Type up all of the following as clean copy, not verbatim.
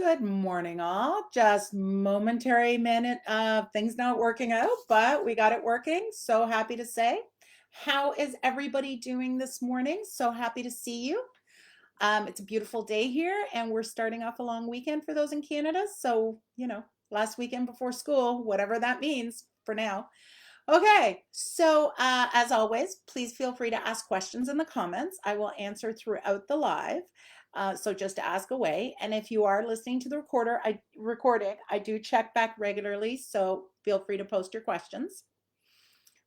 Good morning, all. Just momentary minute of things not working out, but we got it working. So happy to say. How is everybody doing this morning? So happy to see you. It's a beautiful day here, and we're starting off a long weekend for those in Canada. So, last weekend before school, whatever that means for now. Okay, so as always, please feel free to ask questions in the comments. I will answer throughout the live. So just ask away. And if you are listening to the recording, I do check back regularly. So feel free to post your questions.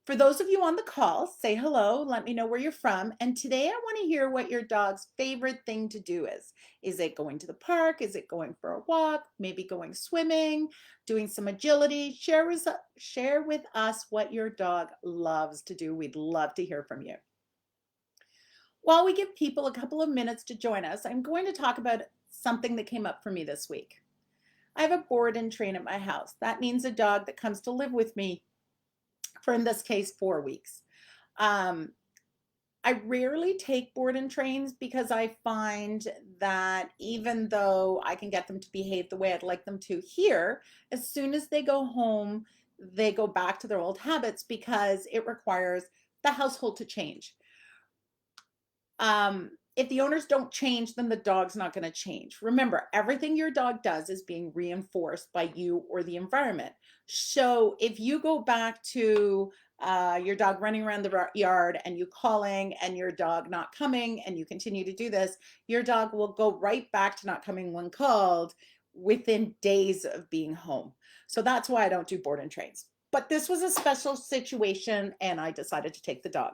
For those of you on the call, say hello, let me know where you're from. And today I want to hear what your dog's favorite thing to do is. Is it going to the park? Is it going for a walk? Maybe going swimming, doing some agility? Share with us what your dog loves to do. We'd love to hear from you. While we give people a couple of minutes to join us, I'm going to talk about something that came up for me this week. I have a board and train at my house. That means a dog that comes to live with me for, in this case, 4 weeks. Um, I rarely take board and trains because I find that even though I can get them to behave the way I'd like them to here, as soon as they go home, they go back to their old habits because it requires the household to change. If the owners don't change, then the dog's not going to change. Remember, everything your dog does is being reinforced by you or the environment. So if you go back to your dog running around the yard and you calling and your dog not coming and you continue to do this, your dog will go right back to not coming when called within days of being home. So that's why I don't do board and trains. But this was a special situation and I decided to take the dog.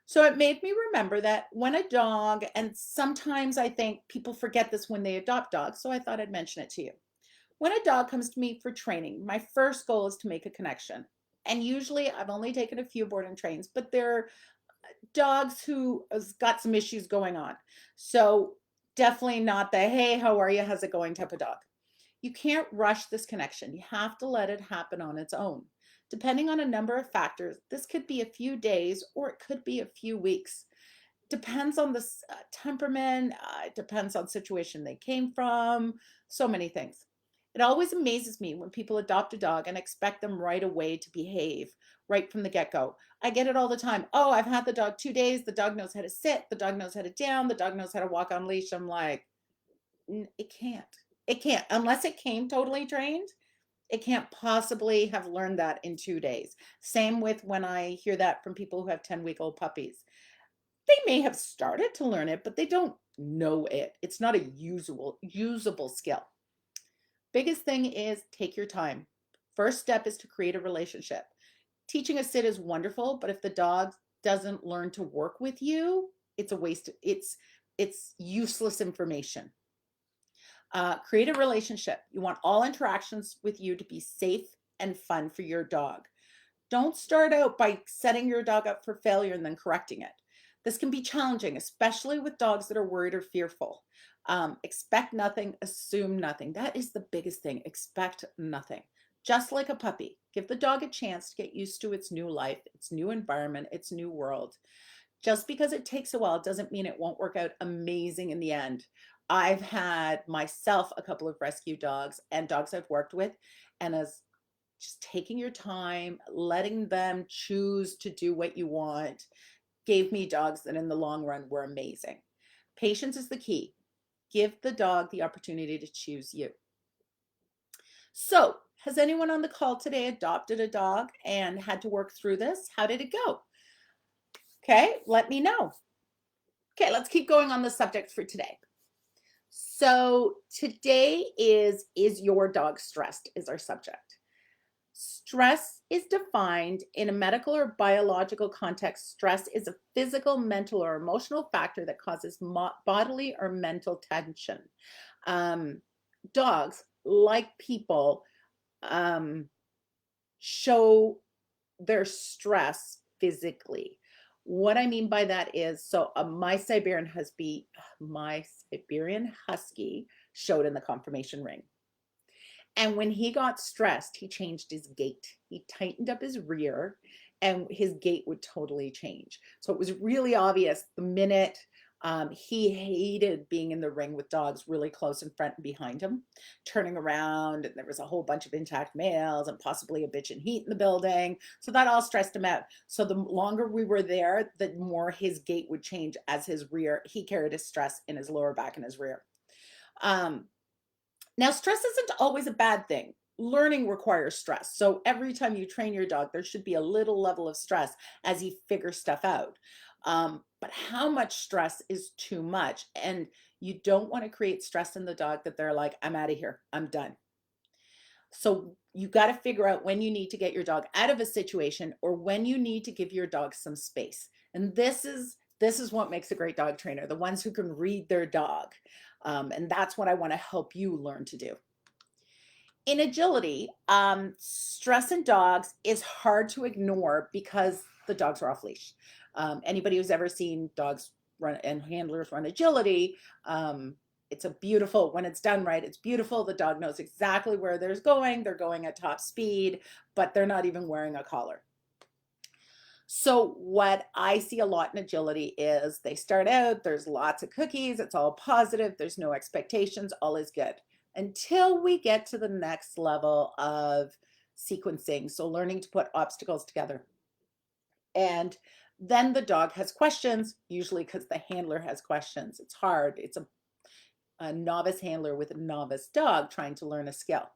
So it made me remember that when a dog, and sometimes I think people forget this when they adopt dogs, so I thought I'd mention it to you. When a dog comes to me for training, my first goal is to make a connection. And usually I've only taken a few board and trains, but they're dogs who has got some issues going on. So definitely not the, hey, how are you? How's it going type of dog. You can't rush this connection. You have to let it happen on its own. Depending on a number of factors, this could be a few days or it could be a few weeks. Depends on the temperament, it depends on situation they came from, so many things. It always amazes me when people adopt a dog and expect them right away to behave right from the get-go. I get it all the time. Oh, I've had the dog 2 days. The dog knows how to sit. The dog knows how to down. The dog knows how to walk on leash. I'm like, it can't. It can't. Unless it came totally trained, it can't possibly have learned that in 2 days. Same with when I hear that from people who have 10-week-old puppies. They may have started to learn it, but they don't know it. It's not a usable skill. Biggest thing is take your time. First step is to create a relationship. Teaching a sit is wonderful, but if the dog doesn't learn to work with you, it's a waste. It's useless information. Create a relationship. You want all interactions with you to be safe and fun for your dog. Don't start out by setting your dog up for failure and then correcting it. This can be challenging, especially with dogs that are worried or fearful. Expect nothing, assume nothing. That is the biggest thing. Expect nothing. Just like a puppy, give the dog a chance to get used to its new life, its new environment, its new world. Just because it takes a while doesn't mean it won't work out amazing in the end. I've had myself a couple of rescue dogs and dogs I've worked with, and as just taking your time, letting them choose to do what you want, gave me dogs that in the long run were amazing. Patience is the key. Give the dog the opportunity to choose you. So, has anyone on the call today adopted a dog and had to work through this? How did it go? Okay, let me know. Okay, let's keep going on the subject for today. So today is your dog stressed is our subject. Stress is defined in a medical or biological context. Stress is a physical, mental, or emotional factor that causes bodily or mental tension. Dogs, like people, show their stress physically. What I mean by that is, so my Siberian Husky showed in the confirmation ring. And when he got stressed, he changed his gait. He tightened up his rear and his gait would totally change. So it was really obvious the minute He hated being in the ring with dogs really close in front and behind him, turning around, and there was a whole bunch of intact males and possibly a bitch in heat in the building. So that all stressed him out. So the longer we were there, the more his gait would change as his rear. He carried his stress in his lower back and his rear. Um, Now, stress isn't always a bad thing. Learning requires stress. So every time you train your dog, there should be a little level of stress as he figures stuff out. But how much stress is too much? And you don't want to create stress in the dog that they're like, I'm out of here, I'm done. So you got to figure out when you need to get your dog out of a situation or when you need to give your dog some space. And this is what makes a great dog trainer, the ones who can read their dog. And that's what I want to help you learn to do. In agility, stress in dogs is hard to ignore because the dogs are off leash. Anybody who's ever seen dogs run and handlers run agility, it's a beautiful, when it's done right, it's beautiful. The dog knows exactly where they're going. They're going at top speed, but they're not even wearing a collar. So what I see a lot in agility is they start out, there's lots of cookies, it's all positive, there's no expectations, all is good. Until we get to the next level of sequencing, so learning to put obstacles together. And then the dog has questions, usually because the handler has questions. It's hard. It's a novice handler with a novice dog trying to learn a skill.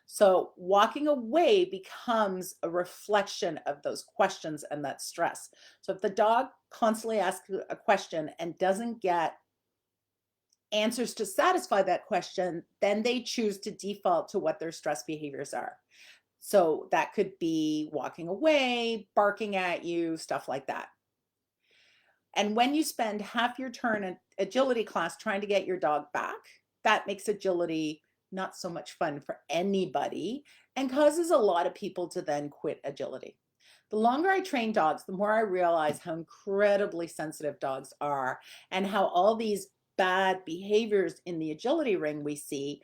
So walking away becomes a reflection of those questions and that stress. So if the dog constantly asks a question and doesn't get answers to satisfy that question, then they choose to default to what their stress behaviors are. So that could be walking away, barking at you, stuff like that. And when you spend half your turn in agility class trying to get your dog back, that makes agility not so much fun for anybody and causes a lot of people to then quit agility. The longer I train dogs, the more I realize how incredibly sensitive dogs are and how all these bad behaviors in the agility ring we see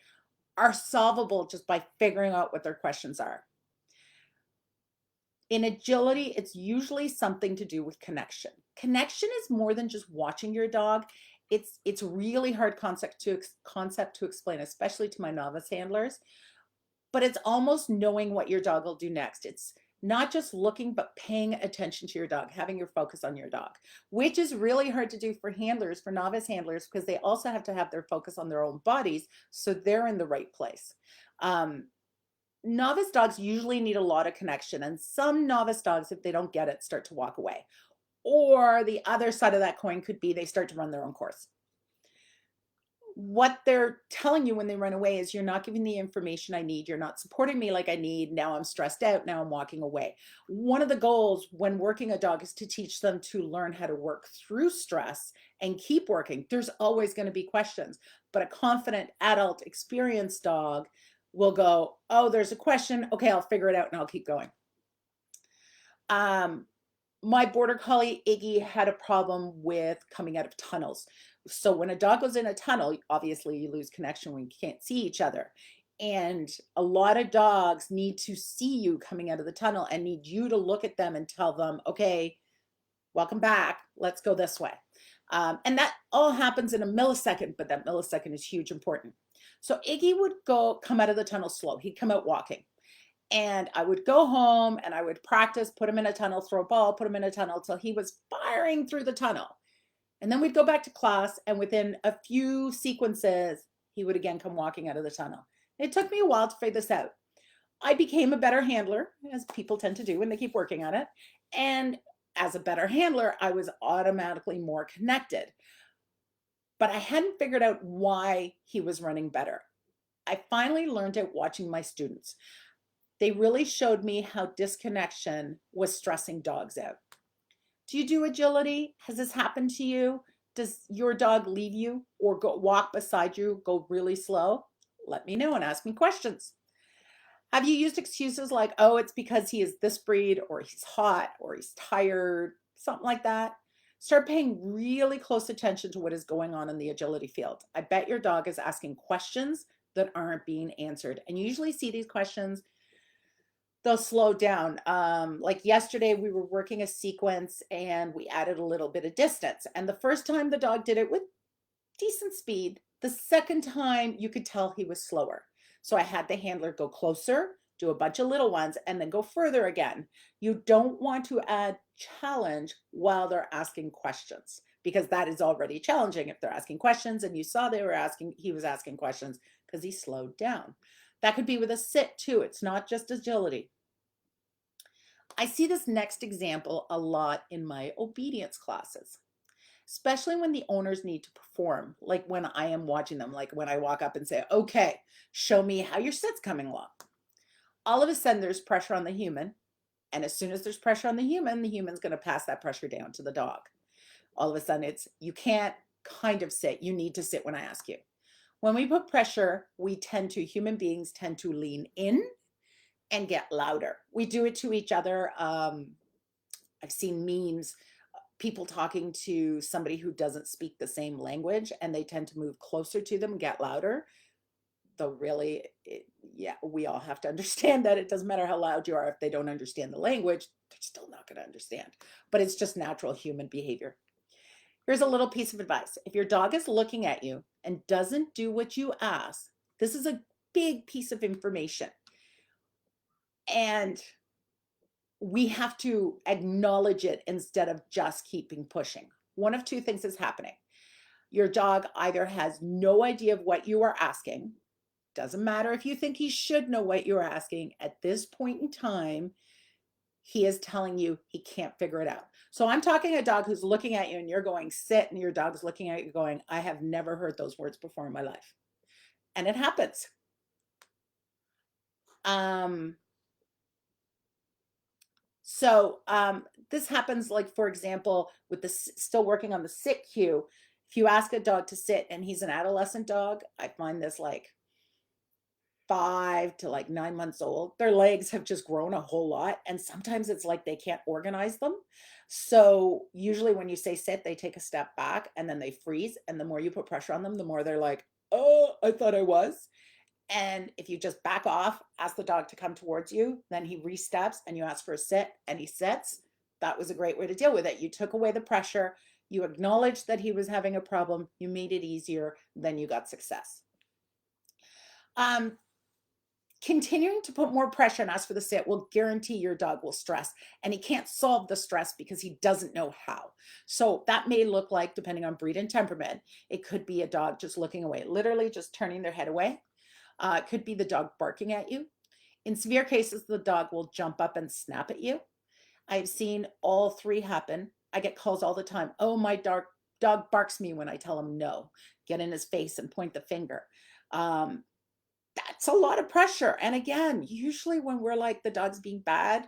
are solvable just by figuring out what their questions are. In agility, it's usually something to do with connection. Connection is more than just watching your dog. It's really hard concept to explain, especially to my novice handlers. But it's almost knowing what your dog will do next. It's not just looking, but paying attention to your dog, having your focus on your dog, which is really hard to do for handlers, for novice handlers, because they also have to have their focus on their own bodies so they're in the right place. Novice dogs usually need a lot of connection, and some novice dogs, if they don't get it, start to walk away. Or the other side of that coin could be they start to run their own course. What they're telling you when they run away is, you're not giving the information I need. You're not supporting me like I need. Now I'm stressed out. Now I'm walking away. One of the goals when working a dog is to teach them to learn how to work through stress and keep working. There's always going to be questions, but a confident, adult, experienced dog will go, oh, there's a question. Okay, I'll figure it out and I'll keep going. My border collie Iggy had a problem with coming out of tunnels. So when a dog goes in a tunnel, obviously you lose connection when you can't see each other. And a lot of dogs need to see you coming out of the tunnel and need you to look at them and tell them, okay, welcome back. Let's go this way. And that all happens in a millisecond, but that millisecond is huge important. So Iggy would come out of the tunnel slow. He'd come out walking. And I would go home and I would practice, put him in a tunnel, throw a ball, put him in a tunnel till he was firing through the tunnel. And then we'd go back to class, and within a few sequences, he would again come walking out of the tunnel. It took me a while to figure this out. I became a better handler, as people tend to do when they keep working on it. And as a better handler, I was automatically more connected. But I hadn't figured out why he was running better. I finally learned it watching my students. They really showed me how disconnection was stressing dogs out. Do you do agility? Has this happened to you? Does your dog leave you or go walk beside you, go really slow? Let me know and ask me questions. Have you used excuses like, oh, it's because he is this breed, or he's hot, or he's tired, something like that? Start paying really close attention to what is going on in the agility field. I bet your dog is asking questions that aren't being answered. And you usually see these questions. they'll slow down. Like yesterday, we were working a sequence and we added a little bit of distance. And the first time the dog did it with decent speed. The second time, you could tell he was slower. So I had the handler go closer, do a bunch of little ones, and then go further again. You don't want to add challenge while they're asking questions because that is already challenging if they're asking questions and you saw he was asking questions because he slowed down. That could be with a sit too. It's not just agility. I see this next example a lot in my obedience classes, especially when the owners need to perform, like when I am watching them, like when I walk up and say, okay, show me how your sit's coming along. All of a sudden there's pressure on the human. And as soon as there's pressure on the human's going to pass that pressure down to the dog. All of a sudden you can't kind of sit. You need to sit when I ask you. When we put pressure, human beings tend to lean in and get louder. We do it to each other. I've seen memes, people talking to somebody who doesn't speak the same language, and they tend to move closer to them and get louder. Though really, yeah, we all have to understand that it doesn't matter how loud you are. If they don't understand the language, they're still not going to understand. But it's just natural human behavior. Here's a little piece of advice. If your dog is looking at you and doesn't do what you ask, this is a big piece of information. And we have to acknowledge it instead of just keeping pushing. One of two things is happening. Your dog either has no idea of what you are asking. Doesn't matter if you think he should know what you're asking. At this point in time, he is telling you he can't figure it out. So I'm talking a dog who's looking at you and you're going sit, and your dog's looking at you going, I have never heard those words before in my life. And it happens. This happens, like, for example, with the still working on the sit cue. If you ask a dog to sit and he's an adolescent dog, I find this like 5 to like 9 months old, their legs have just grown a whole lot. And sometimes it's like they can't organize them. So usually when you say sit, they take a step back and then they freeze. And the more you put pressure on them, the more they're like, oh, I thought I was. And if you just back off, ask the dog to come towards you, then he re-steps and you ask for a sit and he sits. That was a great way to deal with it. You took away the pressure. You acknowledged that he was having a problem. You made it easier. Then you got success. Continuing to put more pressure and ask for the sit will guarantee your dog will stress, and he can't solve the stress because he doesn't know how. So that may look like, depending on breed and temperament, it could be a dog just looking away, literally just turning their head away. It could be the dog barking at you. In severe cases, the dog will jump up and snap at you. I've seen all three happen. I get calls all the time. Oh, my dog barks me when I tell him no. Get in his face and point the finger. That's a lot of pressure. And again, usually when we're like, the dog's being bad,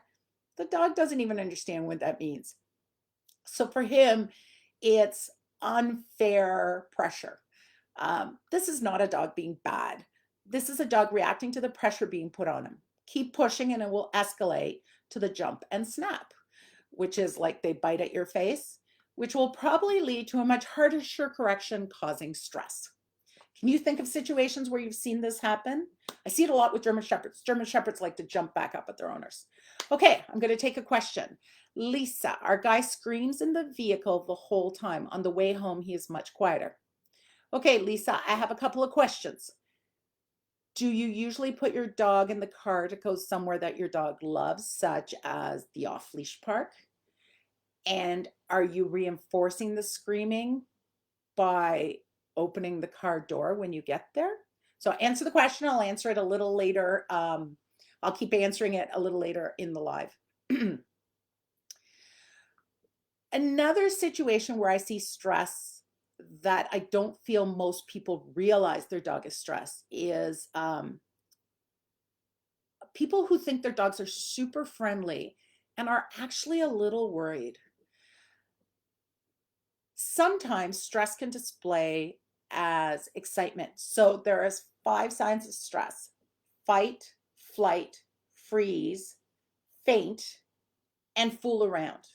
the dog doesn't even understand what that means. So for him, it's unfair pressure. This is not a dog being bad. This is a dog reacting to the pressure being put on him. Keep pushing and it will escalate to the jump and snap, which is like they bite at your face, which will probably lead to a much harsher correction causing stress. Can you think of situations where you've seen this happen? I see it a lot with German Shepherds. German Shepherds like to jump back up at their owners. Okay, I'm going to take a question. Lisa, our guy screams in the vehicle the whole time. On the way home, he is much quieter. Okay, Lisa, I have a couple of questions. Do you usually put your dog in the car to go somewhere that your dog loves, such as the off-leash park? And are you reinforcing the screaming by opening the car door when you get there? So answer the question. I'll answer it a little later. I'll keep answering it a little later in the live. Another situation where I see stress that I don't feel most people realize their dog is stressed is people who think their dogs are super friendly and are actually a little worried. Sometimes stress can display as excitement. So there is 5 signs of stress: fight, flight, freeze, faint, and fool around.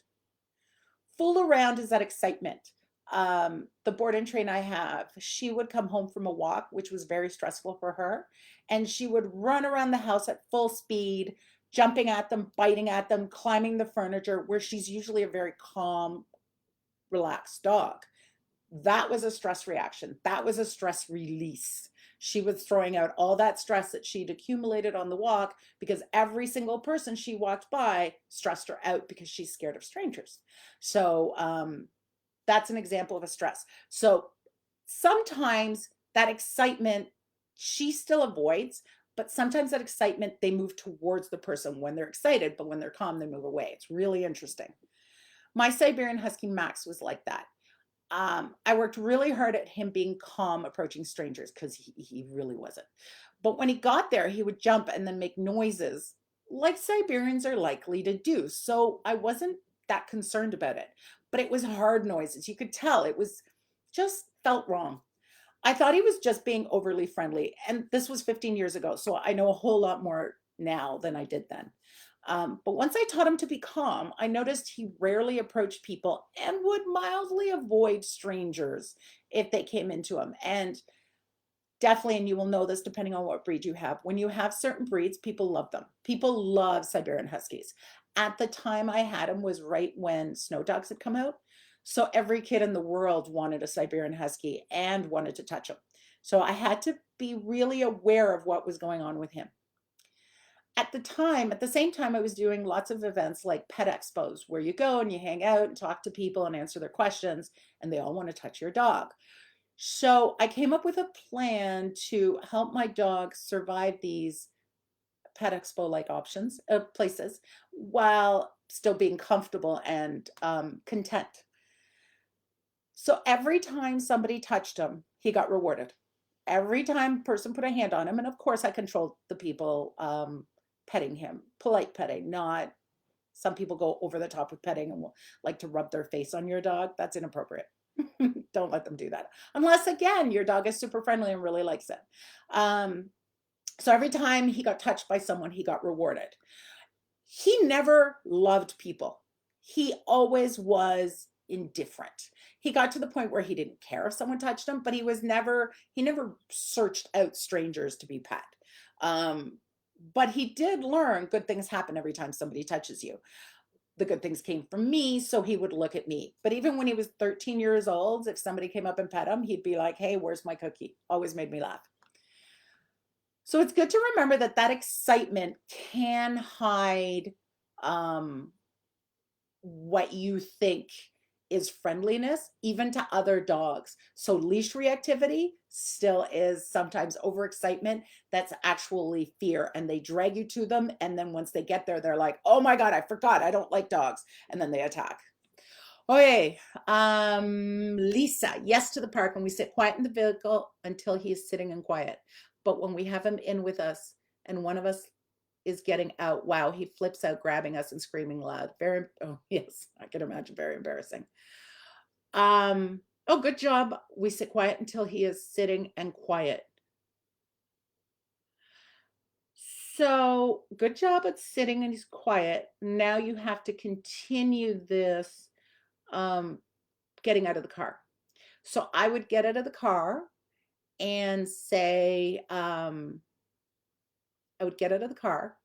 Fool around is that excitement. The board and train I have, she would come home from a walk, which was very stressful for her, and she would run around the house at full speed, jumping at them, biting at them, climbing the furniture, where she's usually a very calm, relaxed dog. That was a stress reaction. That was a stress release. She was throwing out all that stress that she'd accumulated on the walk because every single person she walked by stressed her out because she's scared of strangers. So that's an example of a stress. So sometimes that excitement she still avoids, but sometimes that excitement they move towards the person when they're excited, but when they're calm, they move away. It's really interesting. My Siberian Husky Max was like that. I worked really hard at him being calm approaching strangers because he really wasn't. But when he got there, he would jump and then make noises like Siberians are likely to do. So I wasn't that concerned about it. But it was hard noises. You could tell it was just felt wrong. I thought he was just being overly friendly. And this was 15 years ago. So I know a whole lot more now than I did then. But once I taught him to be calm, I noticed he rarely approached people and would mildly avoid strangers if they came into him. And definitely, and you will know this depending on what breed you have, when you have certain breeds, people love them. People love Siberian Huskies. At the time I had him was right when Snow Dogs had come out. So every kid in the world wanted a Siberian Husky and wanted to touch him. So I had to be really aware of what was going on with him. At the same time, I was doing lots of events like pet expos where you go and you hang out and talk to people and answer their questions, and they all want to touch your dog. So I came up with a plan to help my dog survive these pet expo like options, places, while still being comfortable and content. So every time somebody touched him, he got rewarded. Every time a person put a hand on him, and of course I controlled the people petting him, polite petting, not some people go over the top with petting and will like to rub their face on your dog. That's inappropriate. Don't let them do that. Unless, again, your dog is super friendly and really likes it. So every time he got touched by someone, he got rewarded. He never loved people. He always was indifferent. He got to the point where he didn't care if someone touched him, but he never searched out strangers to be pet. But he did learn good things happen every time somebody touches you. The good things came from me, so he would look at me. But even when he was 13 years old, if somebody came up and pet him, he'd be like, hey, where's my cookie? Always made me laugh. So it's good to remember that that excitement can hide what you think is friendliness, even to other dogs. So leash reactivity still is sometimes overexcitement. That's actually fear. And they drag you to them. And then once they get there, they're like, oh my God, I forgot. I don't like dogs. And then they attack. Okay. Lisa, yes to the park when we sit quiet in the vehicle until he is sitting and quiet. But when we have him in with us and one of us is getting out, wow, he flips out, grabbing us and screaming loud. Very, oh yes, I can imagine, very embarrassing. Oh, good job. We sit quiet until he is sitting and quiet. So good job at sitting and he's quiet. Now you have to continue this getting out of the car. So I would get out of the car and say, I would get out of the car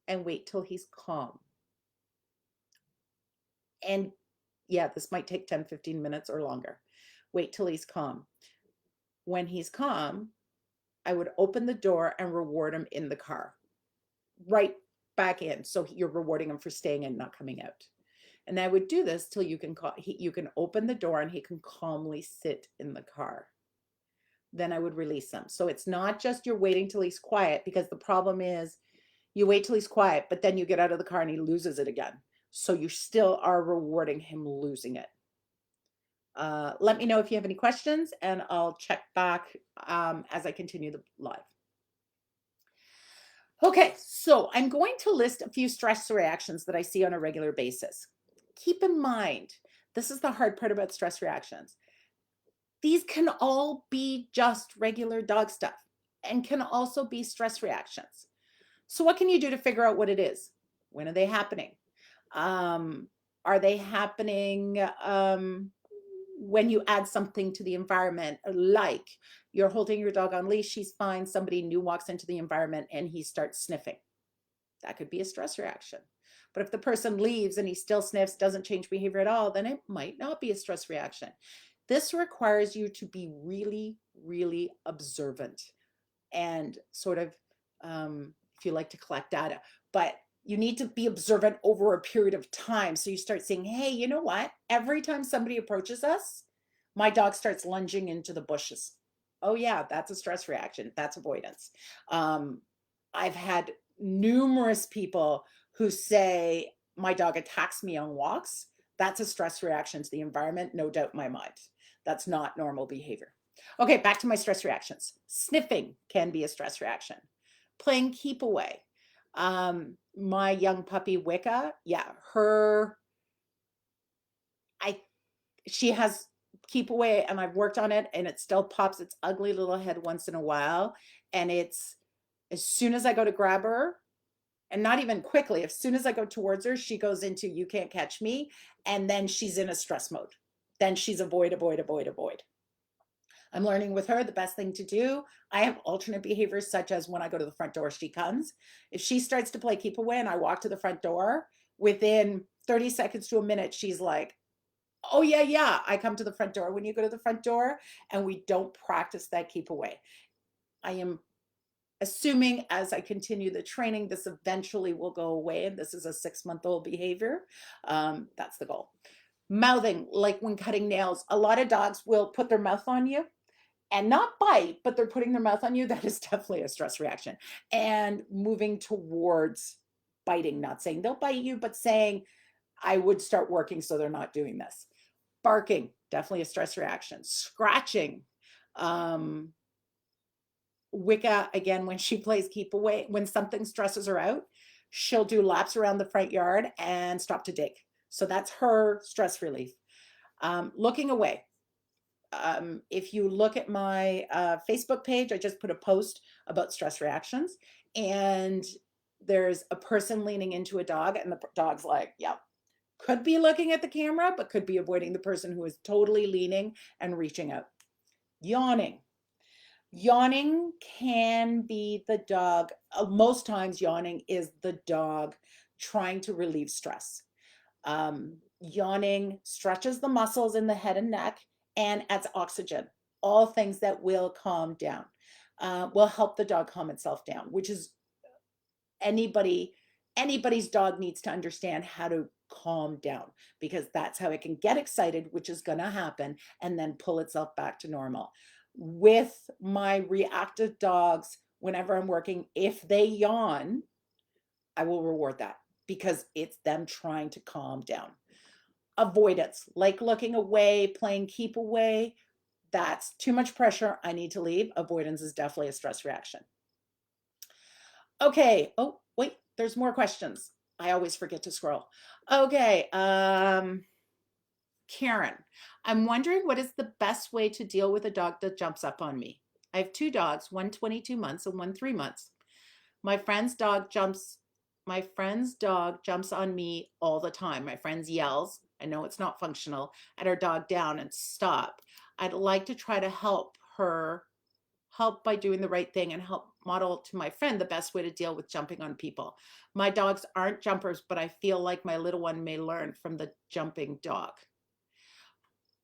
and wait till he's calm. And yeah, this might take 10, 15 minutes or longer. Wait till he's calm. When he's calm, I would open the door and reward him in the car, right back in. So you're rewarding him for staying in, not coming out. And I would do this till you can you can open the door and he can calmly sit in the car. Then I would release him. So it's not just you're waiting till he's quiet, because the problem is you wait till he's quiet, but then you get out of the car and he loses it again. So you still are rewarding him losing it. Let me know if you have any questions and I'll check back as I continue the live. Okay, so I'm going to list a few stress reactions that I see on a regular basis. Keep in mind, this is the hard part about stress reactions. These can all be just regular dog stuff and can also be stress reactions. So what can you do to figure out what it is? When are they happening? Are they happening when you add something to the environment, like you're holding your dog on leash, he's fine, somebody new walks into the environment and he starts sniffing? That could be a stress reaction. But if the person leaves and he still sniffs, doesn't change behavior at all, then it might not be a stress reaction. This requires you to be really, really observant and sort of, if you like to collect data, but you need to be observant over a period of time. So you start saying, hey, you know what? Every time somebody approaches us, my dog starts lunging into the bushes. Oh, yeah, that's a stress reaction. That's avoidance. I've had numerous people who say, my dog attacks me on walks. That's a stress reaction to the environment, no doubt in my mind. That's not normal behavior. Okay, back to my stress reactions. Sniffing can be a stress reaction. Playing keep away. My young puppy Wicca, yeah, I she has keep away and I've worked on it and it still pops its ugly little head once in a while. And it's as soon as I go to grab her, and not even quickly, as soon as I go towards her, she goes into you can't catch me. And then she's in a stress mode. Then she's avoid, avoid, avoid, avoid. I'm learning with her the best thing to do. I have alternate behaviors, such as when I go to the front door, she comes. If she starts to play keep away and I walk to the front door, within 30 seconds to a minute, she's like, oh, yeah, yeah. I come to the front door when you go to the front door, and we don't practice that keep away. I am assuming as I continue the training, this eventually will go away. And this is a 6-month-old behavior. That's the goal. Mouthing, like when cutting nails, a lot of dogs will put their mouth on you and not bite, but they're putting their mouth on you. That is definitely a stress reaction. And moving towards biting, not saying they'll bite you, but saying, I would start working so they're not doing this. Barking, definitely a stress reaction. Scratching. Wicca, again, when she plays keep away, when something stresses her out, she'll do laps around the front yard and stop to dig. So that's her stress relief. Looking away. If you look at my Facebook page, I just put a post about stress reactions, and there's a person leaning into a dog, and the dog's like, yeah, could be looking at the camera, but could be avoiding the person who is totally leaning and reaching out. Yawning. Yawning can be the dog. Most times, yawning is the dog trying to relieve stress. Yawning stretches the muscles in the head and neck and adds oxygen, all things that will calm down, will help the dog calm itself down, which is anybody's dog needs to understand how to calm down, because that's how it can get excited, which is going to happen, and then pull itself back to normal. With my reactive dogs, whenever I'm working, if they yawn, I will reward that because it's them trying to calm down. Avoidance, like looking away, playing keep away, that's too much pressure. I need to leave. Avoidance is definitely a stress reaction. Okay. Oh, wait, there's more questions. I always forget to scroll. Okay. Karen, I'm wondering what is the best way to deal with a dog that jumps up on me? I have 2 dogs, one 22 months and one 3 months. My friend's dog jumps on me all the time. My friend yells, I know it's not functional, at her dog down and stop. I'd like to try to help by doing the right thing and help model to my friend the best way to deal with jumping on people. My dogs aren't jumpers, but I feel like my little one may learn from the jumping dog.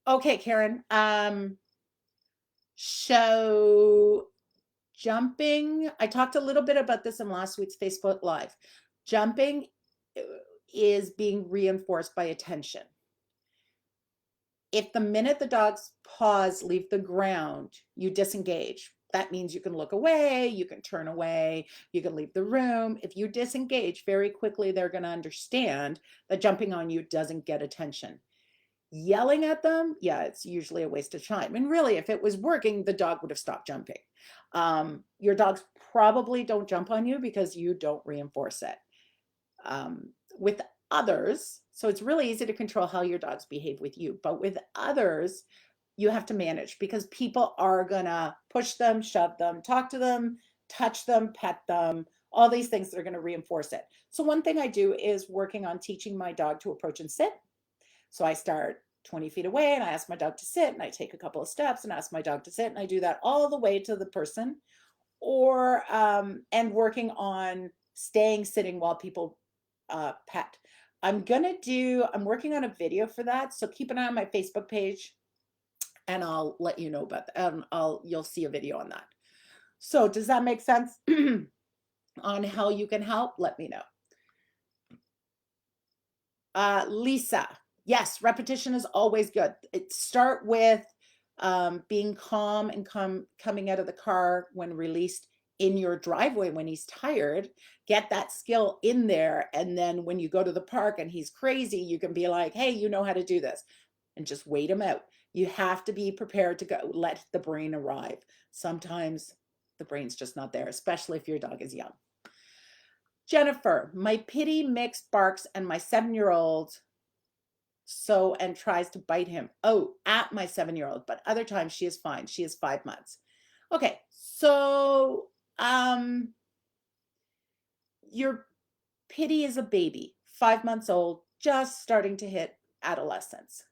Okay, Karen. So jumping, I talked a little bit about this in last week's Facebook Live. Jumping is being reinforced by attention. If the minute the dog's paws leave the ground, you disengage. That means you can look away, you can turn away, you can leave the room. If you disengage very quickly, they're going to understand that jumping on you doesn't get attention. Yelling at them, yeah, it's usually a waste of time. And really, if it was working, the dog would have stopped jumping. Your dogs probably don't jump on you because you don't reinforce it. With others, so it's really easy to control how your dogs behave with you, but with others, you have to manage because people are gonna push them, shove them, talk to them, touch them, pet them, all these things that are gonna reinforce it. So one thing I do is working on teaching my dog to approach and sit. So I start 20 feet away and I ask my dog to sit, and I take a couple of steps and ask my dog to sit, and I do that all the way to the person, or and working on staying sitting while people pet. I'm working on a video for that, so keep an eye on my Facebook page and I'll let you know about that. You'll see a video on that. So does that make sense on how you can help? Let me know. Lisa, yes, repetition is always good. Start with being calm and coming out of the car when released in your driveway when he's tired. Get that skill in there. And then when you go to the park and he's crazy, you can be like, hey, you know how to do this. And just wait him out. You have to be prepared to go, let the brain arrive. Sometimes the brain's just not there, especially if your dog is young. Jennifer, my pitty mix barks and my 7-year-old and tries to bite him. Oh, at my 7-year-old, but other times she is fine. She is 5 months. Okay, so your pitty is a baby, 5 months old, just starting to hit adolescence.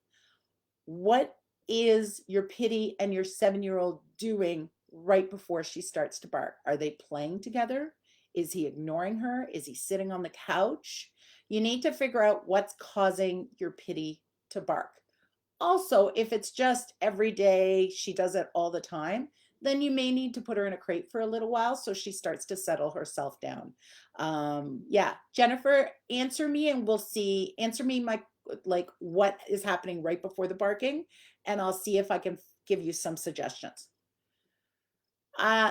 What is your pitty and your 7-year-old doing right before she starts to bark? Are they playing together? Is he ignoring her? Is he sitting on the couch? You need to figure out what's causing your pitty to bark. Also, if it's just every day, she does it all the time, then you may need to put her in a crate for a little while so she starts to settle herself down. Yeah, Jennifer, answer me and we'll see. Answer me like what is happening right before the barking, and I'll see if I can give you some suggestions.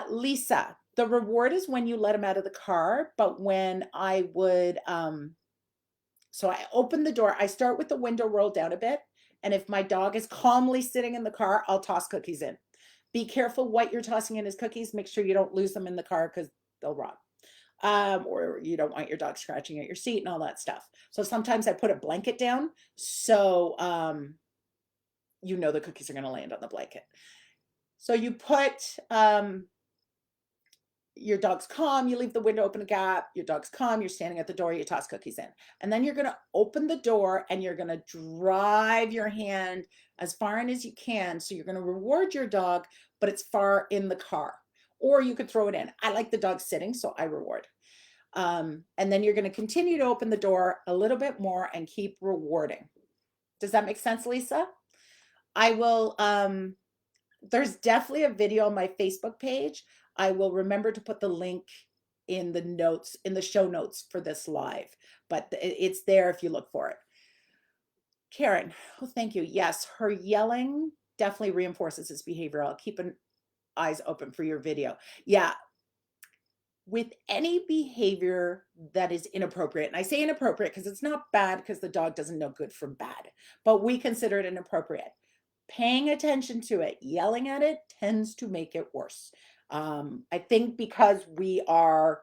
Lisa, the reward is when you let him out of the car, but when I would, so I open the door, I start with the window rolled down a bit, and if my dog is calmly sitting in the car, I'll toss cookies in. Be careful what you're tossing in his cookies. Make sure you don't lose them in the car because they'll rot. Or you don't want your dog scratching at your seat and all that stuff. So sometimes I put a blanket down so you know the cookies are going to land on the blanket. So you put your dog's calm, you leave the window open a gap, your dog's calm, you're standing at the door, you toss cookies in. And then you're going to open the door and you're going to drive your hand as far in as you can. So you're going to reward your dog, but it's far in the car. Or you could throw it in. I like the dog sitting, so I reward. And then you're going to continue to open the door a little bit more and keep rewarding. Does that make sense, Lisa? I will, there's definitely a video on my Facebook page. I will remember to put the link in the notes, in the show notes for this live, but it's there if you look for it. Karen, oh, thank you. Yes, her yelling definitely reinforces his behavior. I'll keep an eyes open for your video. Yeah, with any behavior that is inappropriate, and I say inappropriate because it's not bad because the dog doesn't know good from bad, but we consider it inappropriate. Paying attention to it, yelling at it tends to make it worse. I think because we are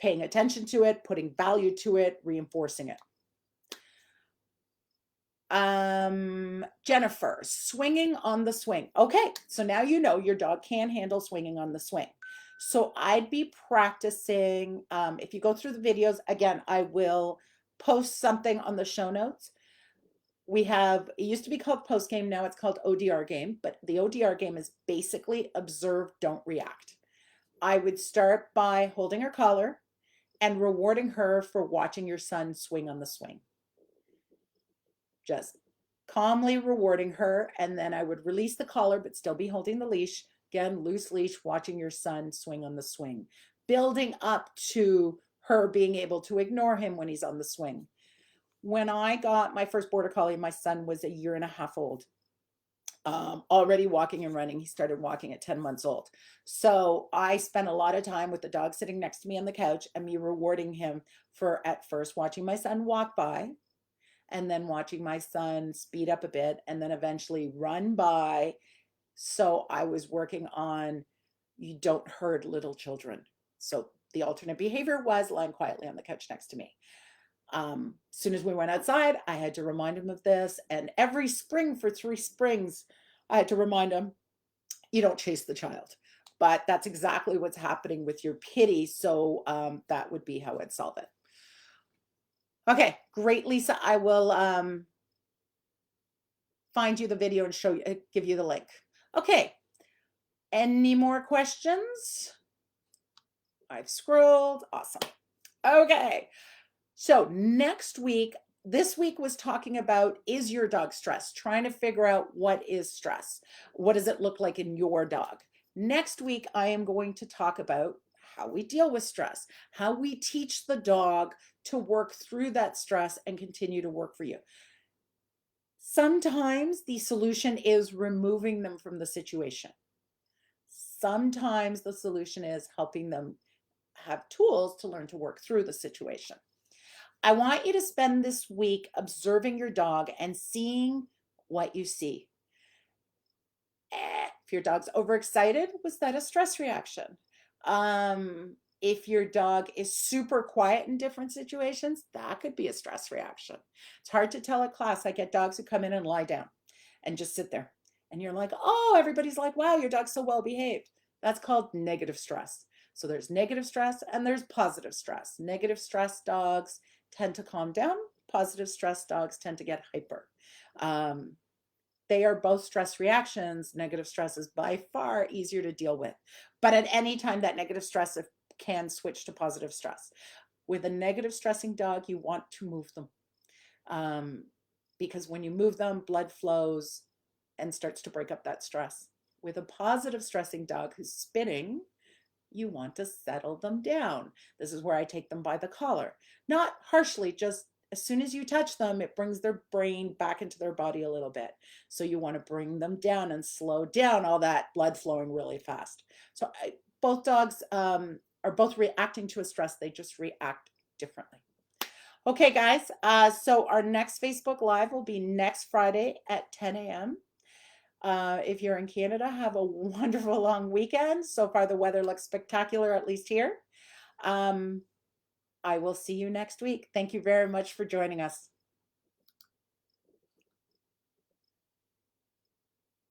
paying attention to it, putting value to it, reinforcing it. Jennifer, swinging on the swing. Okay, so now you know your dog can handle swinging on the swing. So I'd be practicing, if you go through the videos, again, I will post something on the show notes. We have, it used to be called post game, now it's called ODR game, but the ODR game is basically observe, don't react. I would start by holding her collar and rewarding her for watching your son swing on the swing. Just calmly rewarding her, and then I would release the collar but still be holding the leash. Again, loose leash, watching your son swing on the swing. Building up to her being able to ignore him when he's on the swing. When I got my first border collie, my son was 1.5 years old. Already walking and running. He started walking at 10 months old. So I spent a lot of time with the dog sitting next to me on the couch and me rewarding him for at first watching my son walk by and then watching my son speed up a bit and then eventually run by. So I was working on, you don't hurt little children. So the alternate behavior was lying quietly on the couch next to me. As soon as we went outside, I had to remind him of this. And every spring for 3 springs, I had to remind him, you don't chase the child. But that's exactly what's happening with your pitty. So that would be how I'd solve it. Okay, great, Lisa. I will find you the video and show you, give you the link. Okay, any more questions? I've scrolled. Awesome. Okay. So next week, this week was talking about, is your dog stressed? Trying to figure out what is stress. What does it look like in your dog? Next week, I am going to talk about how we deal with stress, how we teach the dog to work through that stress and continue to work for you. Sometimes the solution is removing them from the situation. Sometimes the solution is helping them have tools to learn to work through the situation. I want you to spend this week observing your dog and seeing what you see. If your dog's overexcited, was that a stress reaction? If your dog is super quiet in different situations, that could be a stress reaction. It's hard to tell at class. I get dogs who come in and lie down and just sit there. And you're like, oh, everybody's like, wow, your dog's so well behaved. That's called negative stress. So there's negative stress and there's positive stress. Negative stress dogs tend to calm down. Positive stress dogs tend to get hyper. Um, they are both stress reactions. Negative stress is by far easier to deal with. But at any time, that negative stress can switch to positive stress. With a negative stressing dog, you want to move them. Because when you move them, blood flows and starts to break up that stress. With a positive stressing dog who's spinning, you want to settle them down. This is where I take them by the collar. Not harshly, just as soon as you touch them, it brings their brain back into their body a little bit. So you want to bring them down and slow down all that blood flowing really fast. So both dogs are both reacting to a stress. They just react differently. Okay, guys. So our next Facebook Live will be next Friday at 10 a.m. If you're in Canada, have a wonderful long weekend. So far, the weather looks spectacular, at least here. I will see you next week. Thank you very much for joining us.